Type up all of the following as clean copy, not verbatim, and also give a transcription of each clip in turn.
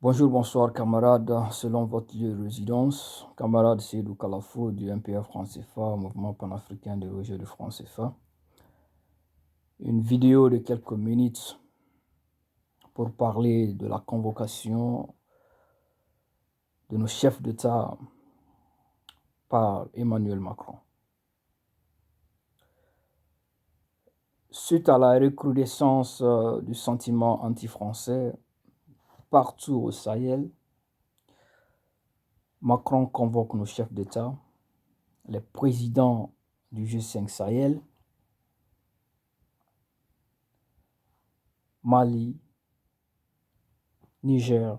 Bonjour, bonsoir camarades, selon votre lieu de résidence. Camarade Seydou Kalafou du MPF France CFA, Mouvement panafricain de rejet de France CFA. Une vidéo de quelques minutes pour parler de la convocation de nos chefs d'État par Emmanuel Macron. Suite à la recrudescence du sentiment anti-français partout au Sahel, Macron convoque nos chefs d'État, les présidents du G5 Sahel, Mali, Niger,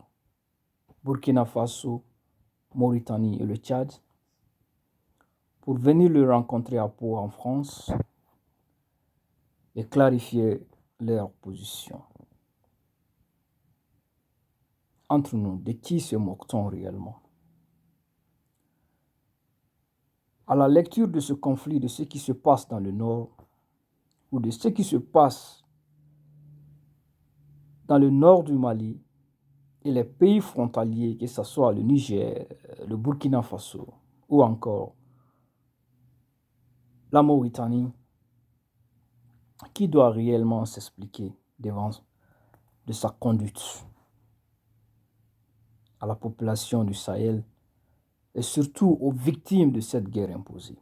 Burkina Faso, Mauritanie et le Tchad, pour venir le rencontrer à Pau en France et clarifier leur position. Entre nous, de qui se moque-t-on réellement? À la lecture de ce conflit, de ce qui se passe dans le Nord, ou de ce qui se passe dans le nord du Mali et les pays frontaliers, que ce soit le Niger, le Burkina Faso ou encore la Mauritanie, qui doit réellement s'expliquer devant de sa conduite à la population du Sahel et surtout aux victimes de cette guerre imposée.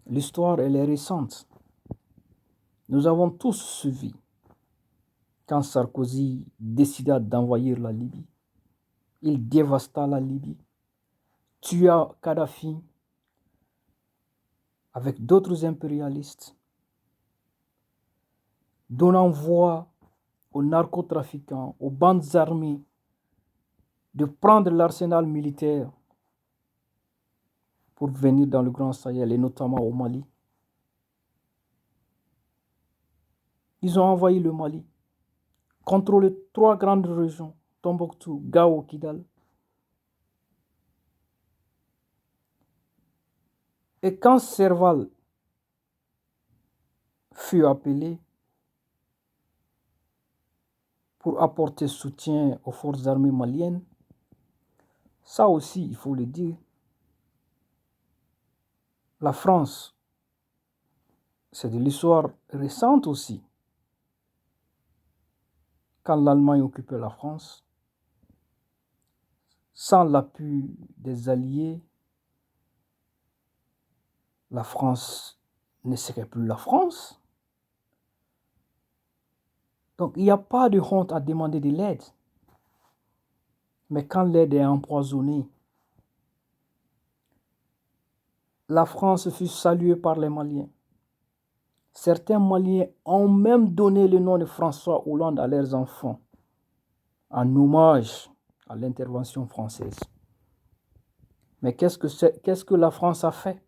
L'histoire, elle est récente. Nous avons tous suivi quand Sarkozy décida d'envahir la Libye. Il dévasta la Libye, tua Kadhafi avec d'autres impérialistes, donnant voix aux narcotrafiquants, aux bandes armées, de prendre l'arsenal militaire pour venir dans le Grand Sahel et notamment au Mali. Ils ont envahi le Mali, contrôlé 3 grandes régions, Tombouctou, Gao, Kidal. Et quand Serval fut appelé pour apporter soutien aux forces armées maliennes, ça aussi, il faut le dire, la France, c'est de l'histoire récente aussi. Quand l'Allemagne occupait la France, sans l'appui des Alliés, la France ne serait plus la France. Donc, il n'y a pas de honte à demander de l'aide. Mais quand l'aide est empoisonnée, la France fut saluée par les Maliens. Certains Maliens ont même donné le nom de François Hollande à leurs enfants, en hommage à l'intervention française. Mais qu'est-ce que la France a fait?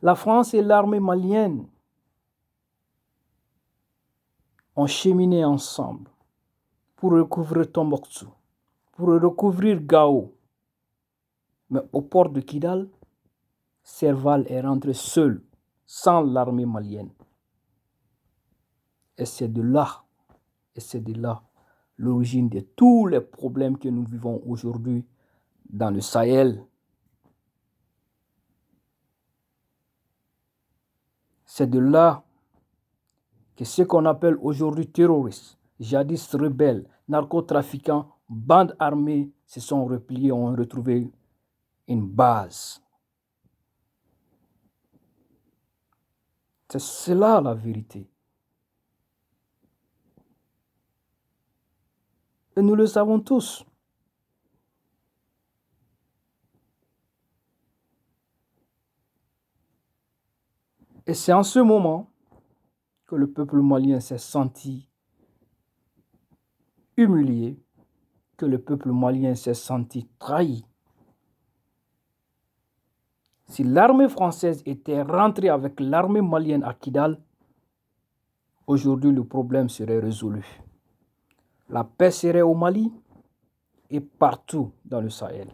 La France et l'armée malienne ont cheminé ensemble pour recouvrir Tombouctou, pour recouvrir Gao. Mais au port de Kidal, Serval est rentré seul, sans l'armée malienne. Et c'est de là l'origine de tous les problèmes que nous vivons aujourd'hui dans le Sahel. C'est de là que ce qu'on appelle aujourd'hui terroristes, jadis rebelles, narcotrafiquants, bandes armées se sont repliés, ont retrouvé une base. C'est cela la vérité. Et nous le savons tous. Et c'est en ce moment que le peuple malien s'est senti humilié, que le peuple malien s'est senti trahi. Si l'armée française était rentrée avec l'armée malienne à Kidal, aujourd'hui le problème serait résolu. La paix serait au Mali et partout dans le Sahel.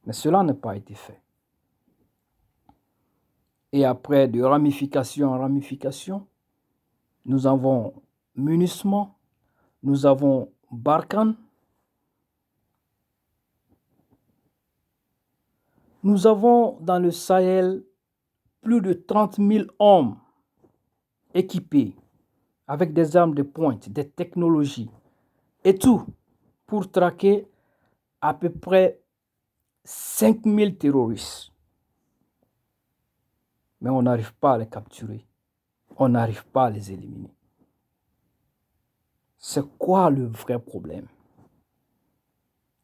Mais cela n'a pas été fait. Et après, de ramification en ramification, nous avons MINUSMA, nous avons Barkhane, nous avons dans le Sahel plus de 30 000 hommes équipés avec des armes de pointe, des technologies et tout pour traquer à peu près 5 000 terroristes. Mais on n'arrive pas à les capturer. On n'arrive pas à les éliminer. C'est quoi le vrai problème?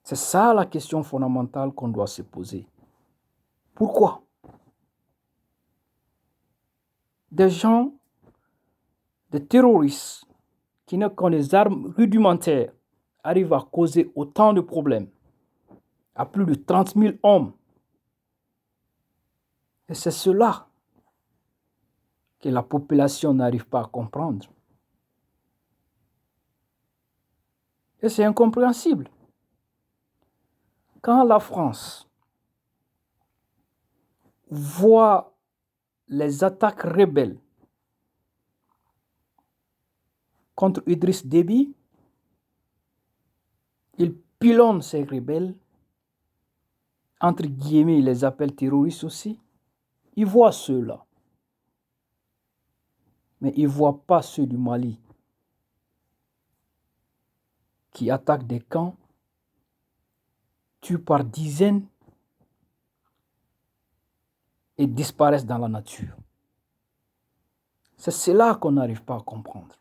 C'est ça la question fondamentale qu'on doit se poser. Pourquoi des gens, des terroristes qui n'ont que des armes rudimentaires arrivent à causer autant de problèmes à plus de 30 000 hommes? Et c'est cela que la population n'arrive pas à comprendre. Et c'est incompréhensible. Quand la France voit les attaques rebelles contre Idriss Déby, il pilonne ces rebelles, entre guillemets, il les appelle terroristes aussi. Il voit ceux-là. Mais il ne voit pas ceux du Mali qui attaquent des camps, tuent par dizaines et disparaissent dans la nature. C'est cela qu'on n'arrive pas à comprendre.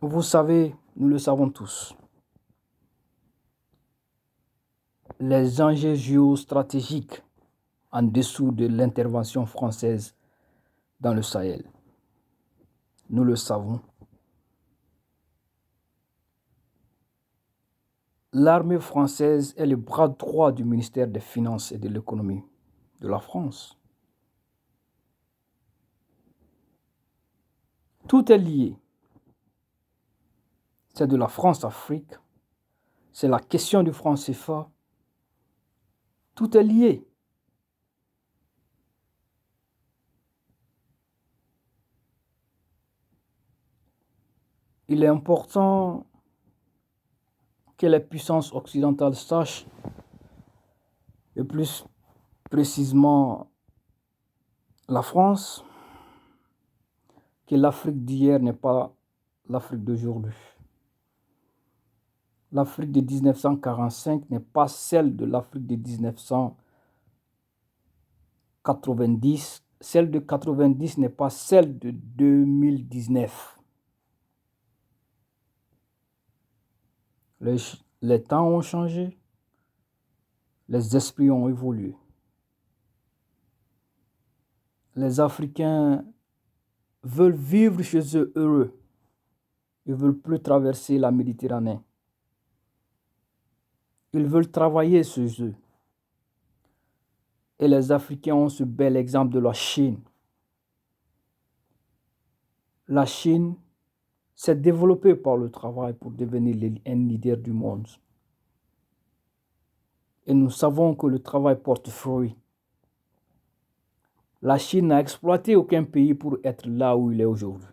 Vous savez, nous le savons tous, les enjeux géostratégiques en dessous de l'intervention française dans le Sahel. Nous le savons. L'armée française est le bras droit du ministère des Finances et de l'économie de la France. Tout est lié. C'est de la France-Afrique. C'est la question du franc CFA. Tout est lié. Il est important que les puissances occidentales sachent, et plus précisément la France, que l'Afrique d'hier n'est pas l'Afrique d'aujourd'hui. L'Afrique de 1945 n'est pas celle de l'Afrique de 1990. Celle de 90 n'est pas celle de 2019. Les temps ont changé, les esprits ont évolué. Les Africains veulent vivre chez eux heureux. Ils ne veulent plus traverser la Méditerranée. Ils veulent travailler chez eux. Et les Africains ont ce bel exemple de la Chine. La Chine s'est développée par le travail pour devenir un leader du monde. Et nous savons que le travail porte fruit. La Chine n'a exploité aucun pays pour être là où il est aujourd'hui.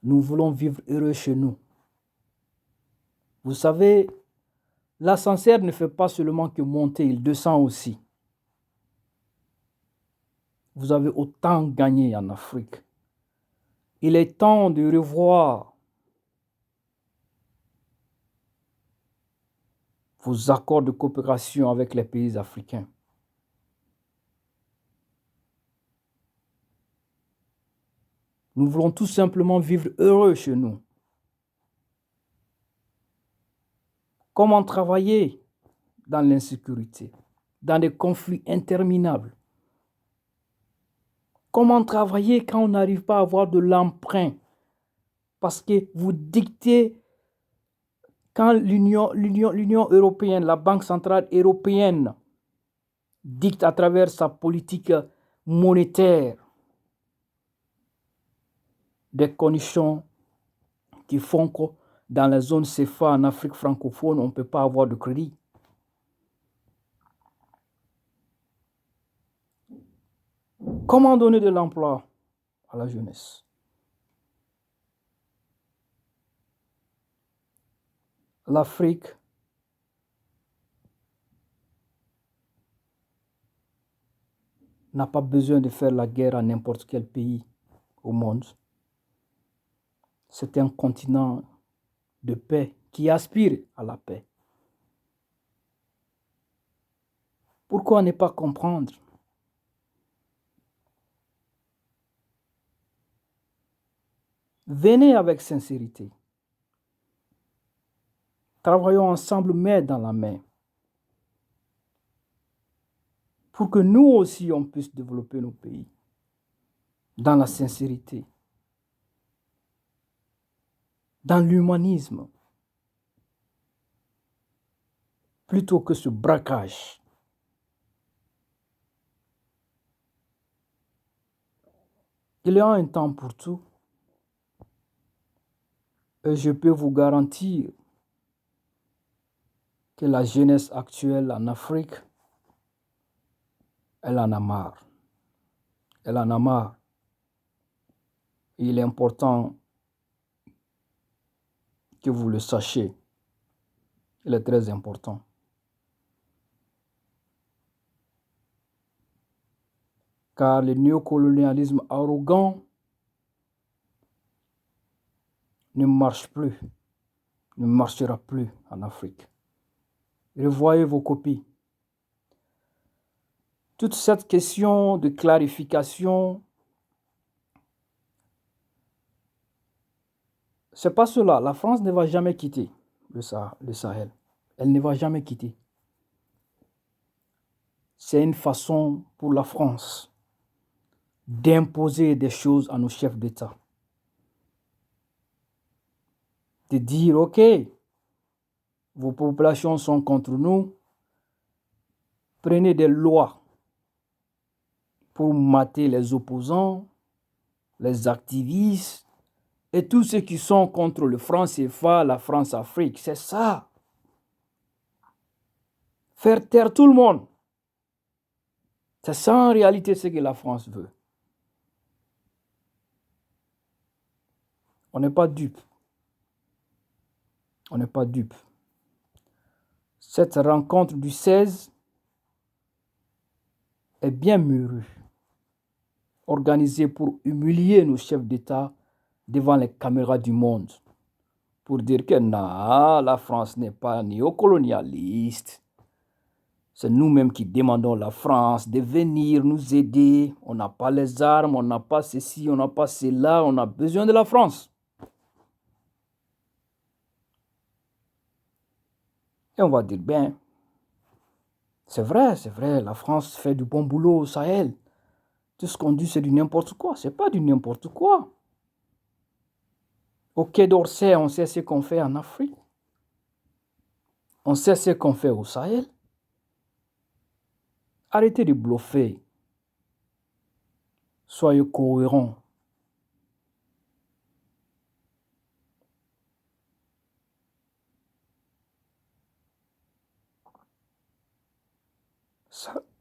Nous voulons vivre heureux chez nous. Vous savez, l'ascenseur ne fait pas seulement que monter, il descend aussi. Vous avez autant gagné en Afrique. Il est temps de revoir vos accords de coopération avec les pays africains. Nous voulons tout simplement vivre heureux chez nous. Comment travailler dans l'insécurité, dans des conflits interminables? Comment travailler quand on n'arrive pas à avoir de l'emprunt? Parce que vous dictez, quand l'Union européenne, la Banque centrale européenne, dicte à travers sa politique monétaire des conditions qui font que dans la zone CFA en Afrique francophone, on ne peut pas avoir de crédit. Comment donner de l'emploi à la jeunesse? L'Afrique n'a pas besoin de faire la guerre à n'importe quel pays au monde. C'est un continent de paix qui aspire à la paix. Pourquoi ne pas comprendre? Venez avec sincérité. Travaillons ensemble main dans la main pour que nous aussi on puisse développer nos pays dans la sincérité, dans l'humanisme, plutôt que ce braquage. Il y a un temps pour tout et je peux vous garantir que la jeunesse actuelle en Afrique, elle en a marre. Elle en a marre. Il est important que vous le sachiez. Il est très important. Car le néocolonialisme arrogant ne marche plus, ne marchera plus en Afrique. Revoyez vos copies. Toute cette question de clarification, c'est pas cela. La France ne va jamais quitter le Sahel. Elle ne va jamais quitter. C'est une façon pour la France d'imposer des choses à nos chefs d'État. De dire, OK, vos populations sont contre nous, prenez des lois pour mater les opposants, les activistes et tous ceux qui sont contre le franc CFA, la France-Afrique. C'est ça. Faire taire tout le monde. C'est ça en réalité ce que la France veut. On n'est pas dupe. On n'est pas dupe. Cette rencontre du 16 est bien mûrie, organisée pour humilier nos chefs d'État devant les caméras du monde, pour dire que non, la France n'est pas néocolonialiste. C'est nous-mêmes qui demandons à la France de venir nous aider. On n'a pas les armes, on n'a pas ceci, on n'a pas cela, on a besoin de la France. Et on va dire, ben, c'est vrai, la France fait du bon boulot au Sahel. Tout ce qu'on dit, c'est du n'importe quoi. C'est pas du n'importe quoi. Au Quai d'Orsay, on sait ce qu'on fait en Afrique. On sait ce qu'on fait au Sahel. Arrêtez de bluffer. Soyez cohérents.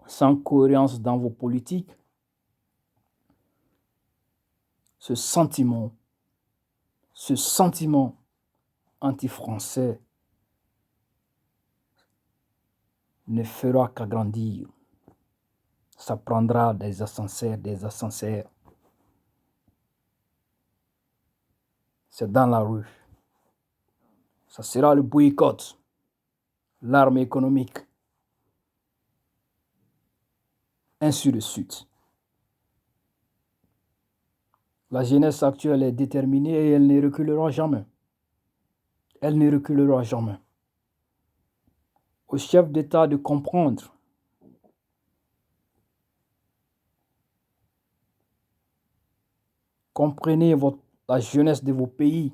Sans cohérence dans vos politiques, ce sentiment anti-français ne fera qu'agrandir. Ça prendra des ascenseurs. C'est dans la rue. Ça sera le boycott, l'arme économique, ainsi de suite. La jeunesse actuelle est déterminée et elle ne reculera jamais. Elle ne reculera jamais. Aux chefs d'État de comprendre comprenez la jeunesse de vos pays.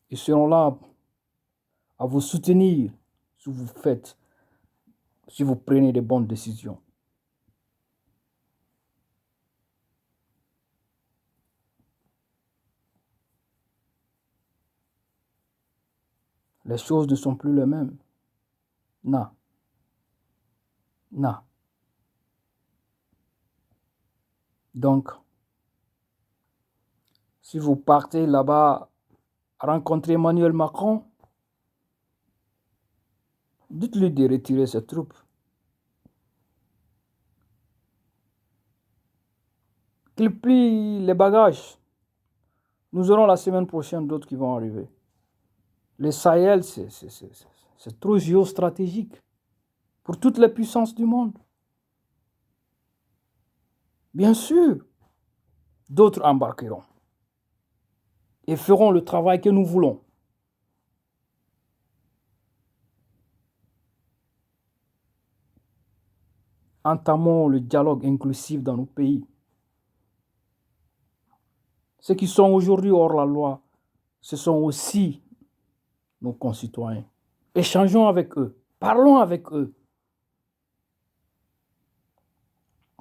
Ils seront là à vous soutenir si vous prenez de bonnes décisions. Les choses ne sont plus les mêmes. Non. Donc, si vous partez là-bas rencontrer Emmanuel Macron, dites-lui de retirer ses troupes. Qu'il plie les bagages. Nous aurons la semaine prochaine d'autres qui vont arriver. Le Sahel, c'est trop géostratégique pour toutes les puissances du monde. Bien sûr, d'autres embarqueront et feront le travail que nous voulons. Entamons le dialogue inclusif dans nos pays. Ceux qui sont aujourd'hui hors la loi, ce sont aussi nos concitoyens. Échangeons avec eux, parlons avec eux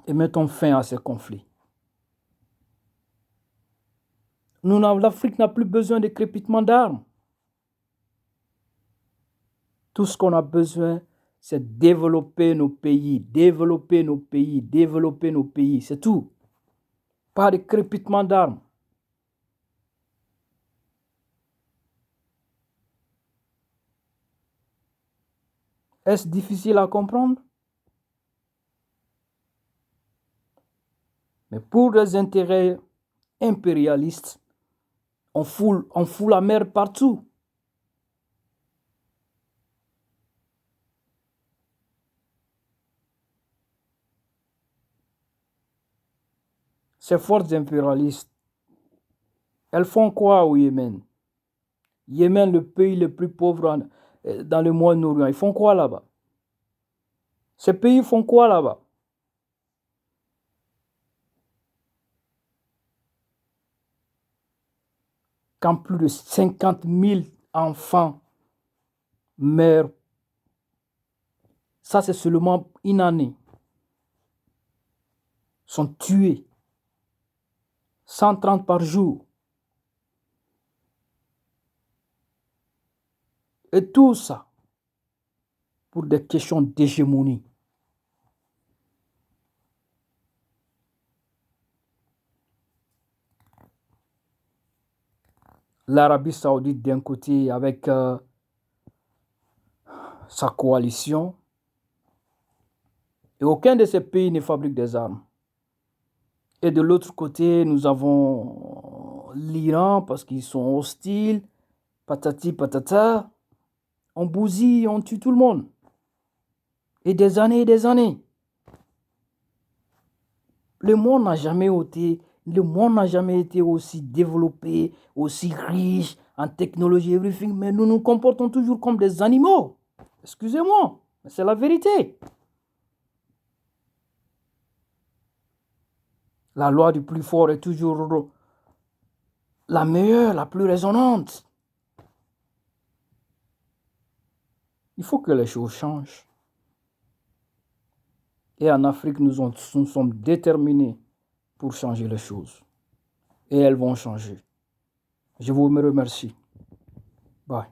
et mettons fin à ces conflits. L'Afrique n'a plus besoin de crépitement d'armes. Tout ce qu'on a besoin, c'est développer nos pays, développer nos pays, développer nos pays, c'est tout. Pas de crépitement d'armes. Est-ce difficile à comprendre? Mais pour des intérêts impérialistes, on fout la mer partout. Ces forces impérialistes, elles font quoi au Yémen? Yémen, le pays le plus pauvre dans le Moyen-Orient, ils font quoi là-bas? Ces pays font quoi là-bas? Quand plus de 50 000 enfants meurent, ça c'est seulement une année, sont tués, 130 par jour. Et tout ça pour des questions d'hégémonie. L'Arabie Saoudite d'un côté avec sa coalition, et aucun de ces pays ne fabrique des armes. Et de l'autre côté, nous avons l'Iran parce qu'ils sont hostiles, patati patata, on bousille, on tue tout le monde. Et des années. Le monde n'a jamais été aussi développé, aussi riche en technologie, everything, mais nous nous comportons toujours comme des animaux. Excusez-moi, mais c'est la vérité. La loi du plus fort est toujours la meilleure, la plus résonnante. Il faut que les choses changent. Et en Afrique, nous sommes déterminés pour changer les choses. Et elles vont changer. Je vous remercie. Bye.